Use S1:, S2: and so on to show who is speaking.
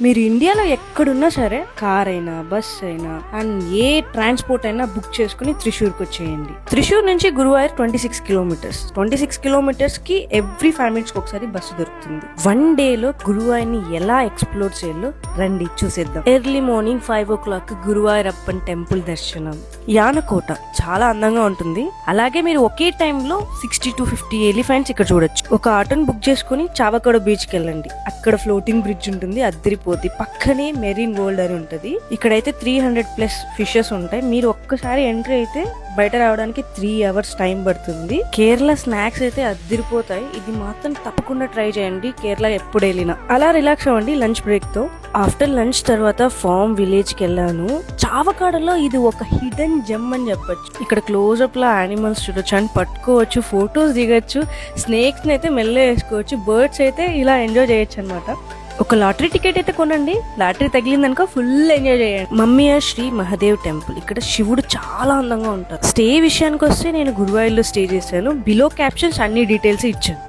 S1: మీరు ఇండియాలో ఎక్కడున్నా సరే కార్ అయినా బస్ అయినా అండ్ ఏ ట్రాన్స్పోర్ట్ అయినా బుక్ చేసుకుని త్రిశూర్కి వచ్చేయండి. త్రిశూర్ నుంచి గురువాయూర్ 26 కిలోమీటర్స్ కి ఎవ్రీ 5 minutes ఒకసారి బస్సు దొరుకుతుంది. 1 day లో గురువాయూర్ని ఎలా ఎక్స్ప్లోర్ చేయాలో రండి చూసేద్దాం. Early morning 5 o'clock Guruvayur upon temple దర్శనం. యానకోట చాలా అందంగా ఉంటుంది. అలాగే మీరు ఒకే టైంలో 60 to 50 ఎలిఫెంట్స్ ఇక్కడ చూడొచ్చు. ఒక ఆటోని బుక్ చేసుకుని చావకాడ బీచ్ కి వెళ్ళండి. అక్కడ ఫ్లోటింగ్ బ్రిడ్జ్ ఉంటుంది, అద్దరిపోద్ది. పక్కనే మెరీన్ వరల్డ్ అని ఉంటది. ఇక్కడైతే 300+ ఫిషెస్ ఉంటాయి. మీరు ఒక్కసారి ఎంట్రీ అయితే బయట రావడానికి 3 hours టైం పడుతుంది. కేరళ స్నాక్స్ అయితే అద్దరిపోతాయి. ఇది మాత్రం తప్పకుండా ట్రై చేయండి కేరళ ఎప్పుడు వెళ్ళినా. అలా రిలాక్స్ అవ్వండి లంచ్ బ్రేక్ తో. ఆఫ్టర్ లంచ్ తర్వాత ఫార్మ్ విలేజ్ కి వెళ్ళాను. చావకాడలో ఇది ఒక హిడెన్ జెమ్ అని చెప్పొచ్చు. ఇక్కడ క్లోజ్అప్ లో యానిమల్స్ చూడొచ్చు అండ్ పట్టుకోవచ్చు, ఫొటోస్ దిగొచ్చు. స్నేక్స్ అయితే మెల్ల వేసుకోవచ్చు. బర్డ్స్ అయితే ఇలా ఎంజాయ్ చేయొచ్చు అనమాట. ఒక లాటరీ టికెట్ అయితే కొనండి. లాటరీ తగిలిందనుకో ఫుల్ ఎంజాయ్ చేయండి. మమ్మియా శ్రీ మహాదేవ్ టెంపుల్. ఇక్కడ శివుడు చాలా అందంగా ఉంటారు. స్టే విషయానికి వస్తే నేను గురువాయూర్లో స్టే చేశాను. బిలో క్యాప్షన్స్ అన్ని డీటెయిల్స్ ఇచ్చాను.